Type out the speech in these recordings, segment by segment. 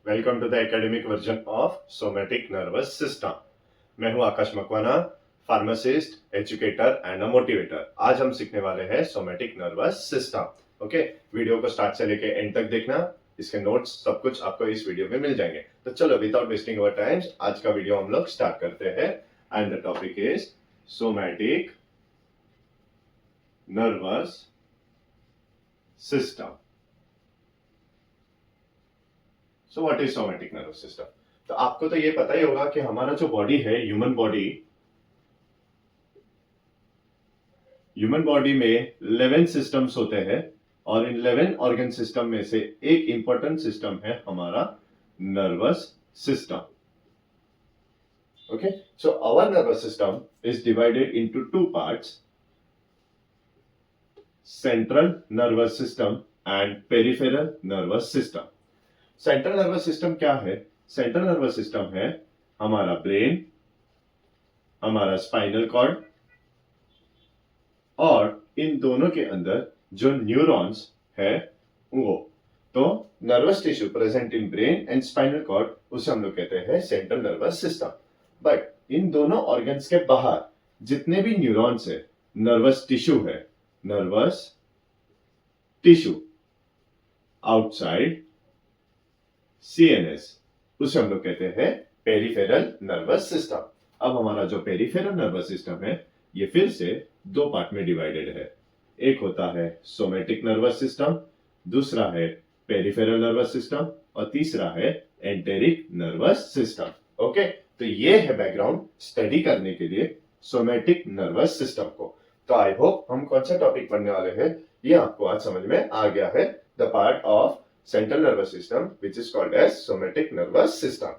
Welcome to the academic version of somatic nervous system. मैं हूं Akash Makwana, pharmacist, educator and a motivator. आज हम सीखने वाले हैं somatic nervous system. Okay, video को स्टार्ट से लेके एंड तक देखना। इसके नोट्स सब कुछ आपको इस वीडियो में मिल जाएंगे। तो चलो विदाउट वेस्टिंग अवर टाइम आज का वीडियो हम लोग स्टार्ट करते हैं। And the topic is somatic nervous system. So what is somatic nervous system? तो आपको तो ये पता ही होगा कि हमारा जो बॉडी है, ह्यूमन बॉडी में 11 सिस्टम्स होते हैं और इन 11 ऑर्गन सिस्टम में से एक इंपॉर्टेंट सिस्टम है हमारा nervous system. Okay, so our nervous system is divided into two parts, central nervous system and peripheral nervous system. Central nervous system क्या है? सेंट्रल नर्वस सिस्टम है हमारा ब्रेन, हमारा स्पाइनल कॉर्ड और इन दोनों के अंदर जो न्यूरॉन्स है वो। तो nervous tissue present in brain and spinal cord, उसे हम लोग कहते हैं सेंट्रल नर्वस सिस्टम। बट इन दोनों ऑर्गन्स के बाहर जितने भी न्यूरॉन्स है, नर्वस टिश्यू है, नर्वस टिश्यू आउटसाइड सीएनएस, उसे हम लोग कहते हैं पेरिफेरल नर्वस सिस्टम। अब हमारा जो पेरिफेरल नर्वस सिस्टम है ये फिर से दो पार्ट में डिवाइडेड है। एक होता है सोमेटिक नर्वस सिस्टम, दूसरा है पेरिफेरल नर्वस सिस्टम और तीसरा है एंटेरिक नर्वस सिस्टम। ओके, तो ये है बैकग्राउंड स्टडी करने के लिए सोमेटिक नर्वस सिस्टम को। तो आई होप हम कौन सा टॉपिक पढ़ने वाले हैं ये आपको आज समझ में आ गया है। The part of central nervous system which is called as somatic nervous system.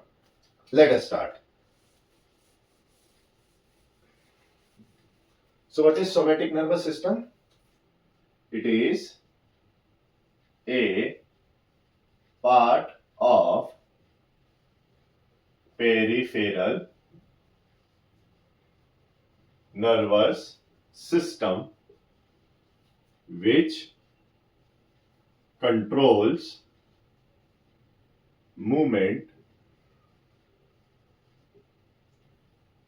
Let us start. So what is somatic nervous system? It is a part of peripheral nervous system which controls movement,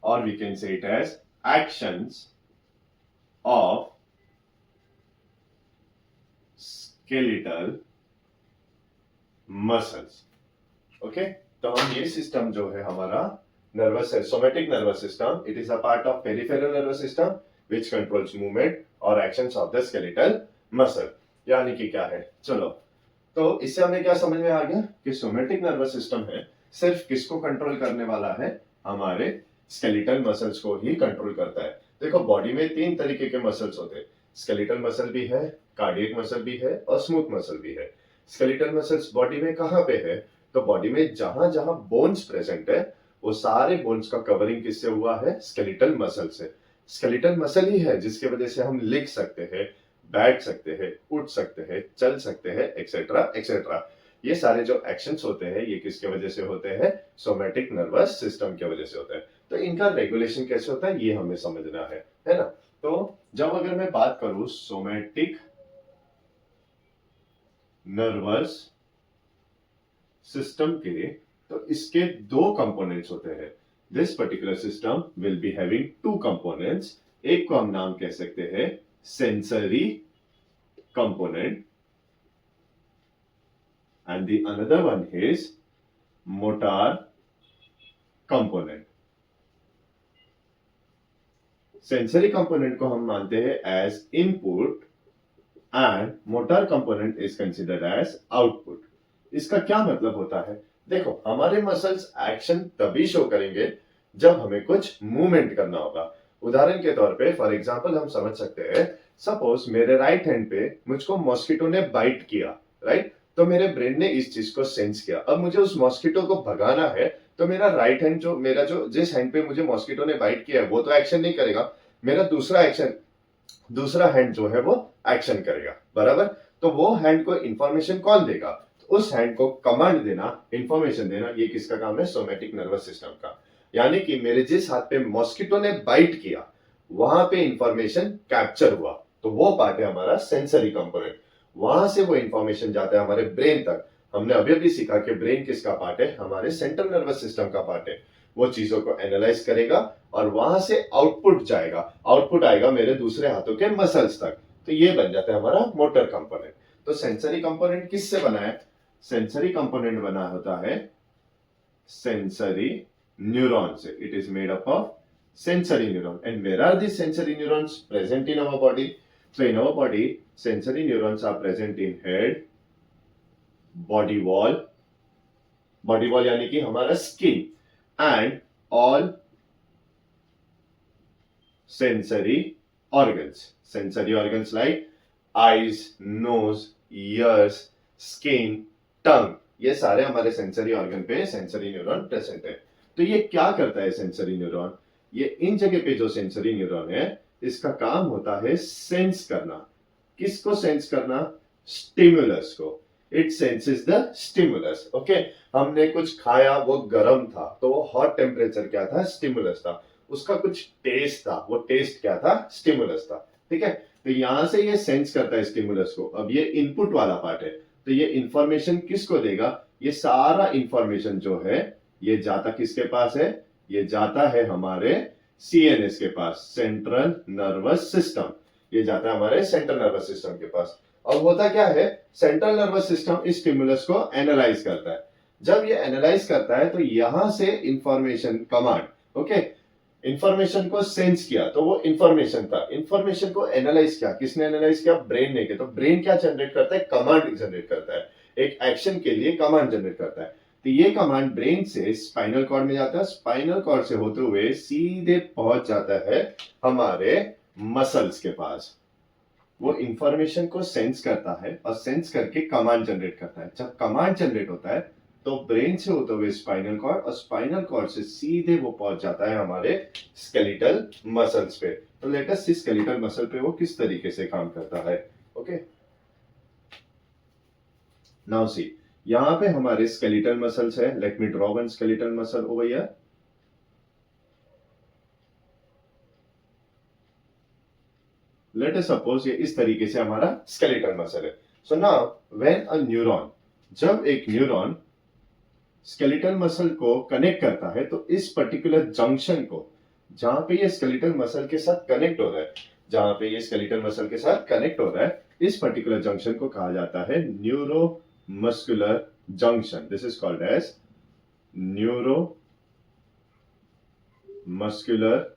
or we can say it as actions of skeletal muscles. Okay, तो हम ये system जो है हमारा nervous है, somatic nervous system, it is a part of peripheral nervous system which controls movement और actions of the skeletal muscle. यानी कि क्या है, चलो तो इससे हमें क्या समझ में आ गया कि सोमेटिक नर्वस सिस्टम है सिर्फ किसको कंट्रोल करने वाला है? हमारे स्केलेटल मसल्स को ही कंट्रोल करता है। देखो, बॉडी में तीन तरीके के मसल्स होते हैं। स्केलेटल मसल भी है, कार्डियक मसल भी है और स्मूथ मसल भी है। स्केलेटल मसल्स बॉडी में कहां पे है? तो बॉडी में जहां जहां बोन्स प्रेजेंट है वो सारे बोन्स का कवरिंग किससे हुआ है? स्केलेटल मसल से। स्केलेटल मसल ही है जिसकी वजह से हम लिख सकते हैं, बैठ सकते हैं, उठ सकते हैं, चल सकते हैं, एक्सेट्रा एक्सेट्रा। ये सारे जो एक्शंस होते हैं ये किसके वजह से होते हैं? सोमेटिक नर्वस सिस्टम की वजह से होते हैं। तो इनका रेगुलेशन कैसे होता है ये हमें समझना है ना। तो जब अगर मैं बात करूं सोमेटिक नर्वस सिस्टम के, तो इसके दो कंपोनेंट्स होते हैं। This particular system will be having two components. एक को हम नाम कह सकते हैं sensory component and the another one is motor component. Sensory component को हम मानते हैं as input and motor component is considered as output. इसका क्या मतलब होता है? देखो, हमारे मसल्स एक्शन तभी शो करेंगे जब हमें कुछ मूवमेंट करना होगा। उदाहरण के तौर पे फॉर एग्जांपल हम समझ सकते हैं, सपोज मेरे राइट हैंड पे मुझको मॉस्किटो ने बाइट किया, राइट? तो मेरे ब्रेन ने इस चीज को सेंस किया। अब मुझे उस मॉस्किटो को भगाना है, तो मेरा राइट हैंड जो जिस हैंड पे मुझे मॉस्किटो ने बाइट किया है वो तो एक्शन नहीं करेगा, मेरा दूसरा हैंड जो है वो एक्शन करेगा, बराबर? तो वो हैंड को इंफॉर्मेशन कौन देगा? तो उस हैंड को कमांड देना, इंफॉर्मेशन देना, ये किसका काम है? सोमेटिक नर्वस सिस्टम का। यानी कि मेरे जिस हाथ पे मॉस्किटो ने बाइट किया वहां पे इंफॉर्मेशन कैप्चर हुआ, तो वो पार्ट है हमारा सेंसरी कंपोनेंट। वहां से वो इंफॉर्मेशन जाता है हमारे ब्रेन तक। हमने अभी अभी सीखा कि ब्रेन किसका पार्ट है, हमारे सेंट्रल नर्वस सिस्टम का पार्ट है। वो चीजों को एनालाइज करेगा और वहां से आउटपुट जाएगा, आउटपुट आएगा मेरे दूसरे हाथों के मसल्स तक, तो ये बन जाता है हमारा मोटर कंपोनेंट। तो सेंसरी कंपोनेंट किससे बना है? सेंसरी कंपोनेंट बना होता है सेंसरी न्यूरॉन से। It is made up of sensory neuron. And where are these sensory neurons present in our body? So in our body, sensory neurons are present in head, body wall यानी कि हमारा skin, and all sensory organs like eyes, nose, ears, skin, tongue, ये सारे हमारे sensory organ पे sensory neuron present है। तो ये क्या करता है सेंसरी न्यूरॉन? ये इन जगह पे जो सेंसरी न्यूरॉन है, इसका काम होता है सेंस करना। किसको सेंस करना? स्टिमुलस को। It senses the stimulus. Okay, हमने कुछ खाया, वो गर्म था, तो वो हॉट टेम्परेचर क्या था? स्टिमुलस था। उसका कुछ टेस्ट था, वो टेस्ट क्या था? स्टिमुलस था। ठीक है, तो यहां से ये सेंस करता है स्टिमुलस को। अब ये इनपुट वाला पार्ट है, तो ये इंफॉर्मेशन किसको देगा? ये सारा इंफॉर्मेशन जो है ये जाता किसके पास है? ये जाता है हमारे सीएनएस के पास, सेंट्रल नर्वस सिस्टम। ये जाता है हमारे सेंट्रल नर्वस सिस्टम के पास। अब होता क्या है, सेंट्रल नर्वस सिस्टम इस स्टिमुलस को एनालाइज करता है। जब ये एनालाइज करता है तो यहां से इंफॉर्मेशन कमांड, ओके, इंफॉर्मेशन को सेंस किया तो वो इंफॉर्मेशन था। इंफॉर्मेशन को एनालाइज किया, किसने एनालाइज किया? ब्रेन ने किया। तो ब्रेन क्या जनरेट करता है? कमांड जनरेट करता है। एक एक्शन के लिए कमांड जनरेट करता है। तो ये कमांड ब्रेन से स्पाइनल कॉर्ड में जाता है, स्पाइनल कॉर्ड से होते हुए सीधे पहुंच जाता है हमारे मसल्स के पास। वो इंफॉर्मेशन को सेंस करता है और सेंस करके कमांड जनरेट करता है। जब कमांड जनरेट होता है तो ब्रेन से होते हुए स्पाइनल कॉर्ड, और स्पाइनल कॉर्ड से सीधे वो पहुंच जाता है हमारे स्केलेटल मसल्स पे। तो लेट अस सी स्केलेटल मसल पे वो किस तरीके से काम करता है। ओके, नाउ सी, यहां पे हमारे स्केलेटल मसल्स है। Let me draw one skeletal muscle over here. Let us suppose ये इस तरीके से हमारा स्केलेटल मसल है। So now when a neuron, जब एक न्यूरॉन स्केलेटल मसल को कनेक्ट करता है तो इस पर्टिकुलर जंक्शन को, जहां पे ये स्केलेटल मसल के साथ कनेक्ट हो रहा है, जहां पे ये स्केलेटल मसल के साथ कनेक्ट हो रहा है, इस पर्टिकुलर जंक्शन को कहा जाता है neuromuscular junction. This is called as neuromuscular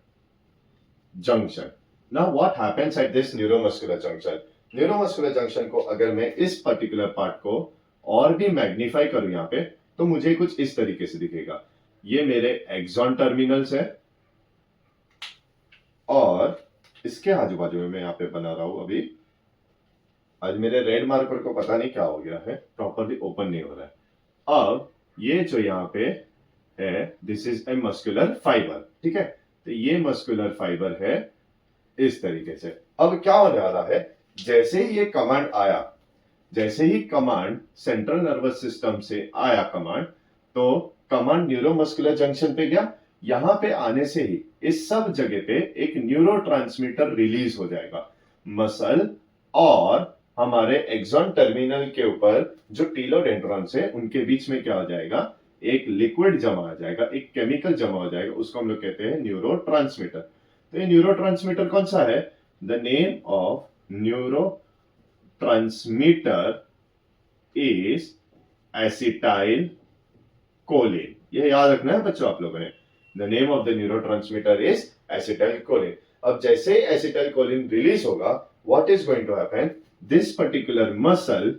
junction. Now what happens at this neuromuscular junction? Neuromuscular junction को अगर मैं इस पर्टिकुलर पार्ट को और भी मैग्नीफाई करूं यहां पे, तो मुझे कुछ इस तरीके से दिखेगा। ये मेरे एक्सॉन टर्मिनल्स है और इसके आजू बाजू में मैं यहां पे बना रहा हूं। अभी आज मेरे रेड मार्कर को पता नहीं क्या हो गया है, प्रॉपरली ओपन नहीं हो रहा है। अब ये जो यहां पे है, this is a muscular fibre. ठीक है, तो ये मस्कुलर फाइबर है इस तरीके से। अब क्या होने वाला है, जैसे ही ये कमांड आया, जैसे ही कमांड सेंट्रल नर्वस सिस्टम से आया कमांड, तो कमांड न्यूरोमस्कुलर जंक्शन पे गया। यहां पे आने से ही इस सब जगह पे एक न्यूरोट्रांसमीटर रिलीज हो जाएगा। मसल और हमारे एक्सॉन टर्मिनल के ऊपर जो टीलोडेंड्रॉन्स है उनके बीच में क्या हो जाएगा? एक लिक्विड जमा आ जाएगा, एक केमिकल जमा हो जाएगा, उसको हम लोग कहते हैं न्यूरोट्रांसमीटर। तो ये न्यूरोट्रांसमीटर कौन सा है? The name of neurotransmitter is acetylcholine. ये याद रखना है बच्चों आप लोगों ने। The name of the neurotransmitter is acetylcholine. अब जैसे ही एसिटाइल कोलिन रिलीज होगा, what is going to happen? This particular muscle,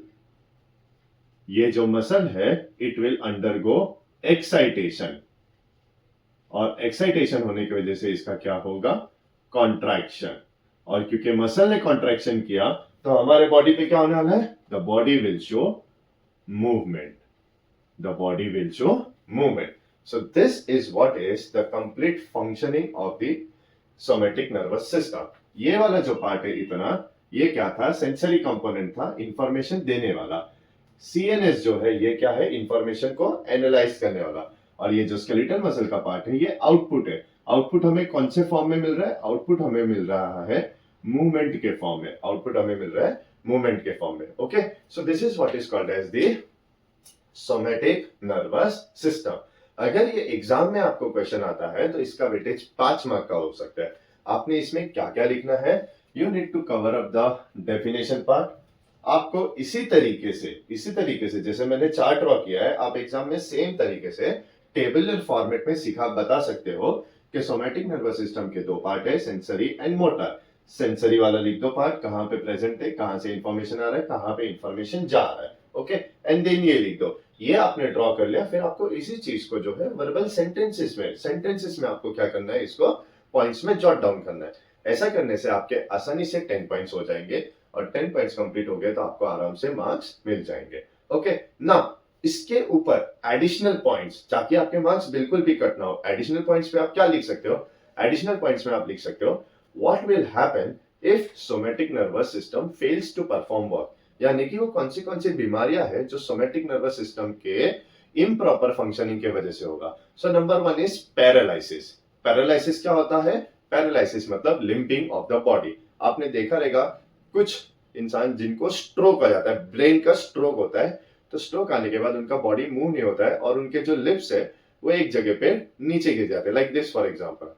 ये जो मसल है, इट विल अंडरगो एक्साइटेशन, और एक्साइटेशन होने की वजह से इसका क्या होगा? कॉन्ट्रैक्शन। और क्योंकि मसल ने कॉन्ट्रैक्शन किया तो हमारे बॉडी पे क्या होने वाला है? The body will show movement. The body will show movement. So this is what is the complete functioning of the somatic nervous system. ये वाला जो पार्ट है इतना, ये क्या था? सेंसरी कंपोनेंट था, इंफॉर्मेशन देने वाला। सीएनएस जो है ये क्या है? इंफॉर्मेशन को एनालाइज करने वाला। और ये जो स्केलेटल मसल का पार्ट है ये आउटपुट है। आउटपुट हमें कौन से फॉर्म में मिल रहा है? आउटपुट हमें मिल रहा है मूवमेंट के फॉर्म में। आउटपुट हमें मिल रहा है मूवमेंट के फॉर्म में। Okay, so this is what is called as the somatic nervous system. अगर ये एग्जाम में आपको क्वेश्चन आता है तो इसका वेटेज 5 मार्क का हो सकता है। आपने इसमें क्या क्या लिखना है? You need to cover up the definition part. आपको इसी तरीके से जैसे मैंने चार्ट ड्रॉ किया है, आप एग्जाम में सेम तरीके से टेबुलर फॉर्मेट में सिखा बता सकते हो कि सोमेटिक नर्वस सिस्टम के दो पार्ट है, सेंसरी एंड मोटर। सेंसरी वाला लिख दो पार्ट, कहां पे प्रेजेंट है, कहां से इंफॉर्मेशन आ रहा है, कहां पे इंफॉर्मेशन जा रहा है। ओके, एंड देन ये लिख दो। ये आपने ड्रॉ कर लिया, फिर आपको इसी चीज को जो है वर्बल सेंटेंसेस में आपको क्या करना है, इसको पॉइंट्स में जॉट डाउन करना है। ऐसा करने से आपके आसानी से 10 पॉइंट्स हो जाएंगे और 10 पॉइंट्स कंप्लीट हो गए तो आपको आराम से मार्क्स मिल जाएंगे। ओके, नाउ इसके ऊपर एडिशनल पॉइंट्स, ताकि आपके मार्क्स बिल्कुल भी कट ना हो, एडिशनल पॉइंट्स पे आप क्या लिख सकते हो? एडिशनल पॉइंट्स में आप लिख सकते हो what will happen if somatic nervous system fails to perform work. यानी कि वो कौन सी बीमारियां है जो सोमेटिक नर्वस सिस्टम के इम्प्रॉपर फंक्शनिंग की वजह से होगा। So number 1 is paralysis. Paralysis क्या होता है? पैरालिसिस मतलब लिम्पिंग ऑफ द बॉडी। आपने देखा रहेगा कुछ इंसान जिनको स्ट्रोक आ जाता है, ब्रेन का स्ट्रोक होता है, तो स्ट्रोक आने के बाद उनका बॉडी मूव नहीं होता है और उनके जो लिप्स है वो एक जगह पे नीचे गिर जाते हैं, लाइक दिस फॉर एग्जांपल।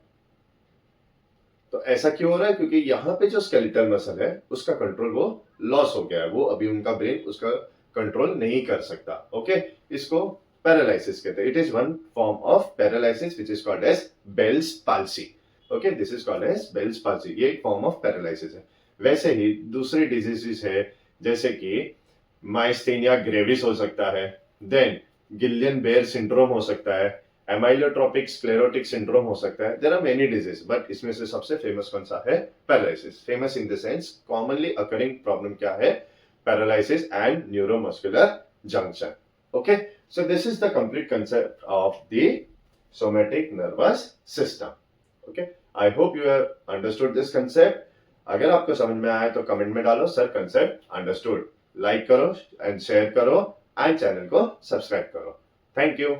तो ऐसा क्यों हो रहा है? क्योंकि यहाँ पे जो स्केलेटल मसल है उसका कंट्रोल वो लॉस हो गया है, वो अभी उनका ब्रेन उसका कंट्रोल नहीं कर सकता। ओके, इसको पैरालिसिस कहते हैं। It is one form of paralysis which is called as Bell's palsy. Okay, this is called as Bell's palsy. ये एक फॉर्म ऑफ पैरालिसिस है। वैसे ही दूसरी डिजीजेस है, जैसे कि माइस्थेनिया ग्रेविस हो सकता है, देन गिलियन बेयर सिंड्रोम हो सकता है, एमाइलोट्रोपिक स्क्लेरोटिक सिंड्रोम हो सकता है। There are many disease, but इसमें से सबसे फेमस कौन सा है? Paralysis. Famous in the sense commonly occurring problem क्या है? Paralysis and neuromuscular junction. Okay, so this is the complete concept of the somatic nervous system. Okay, I hope you have understood this concept. अगर आपको समझ में आया तो comment में डालो सर कंसेप्ट अंडरस्टूड। लाइक करो एंड शेयर करो एंड चैनल को सब्सक्राइब करो। Thank you.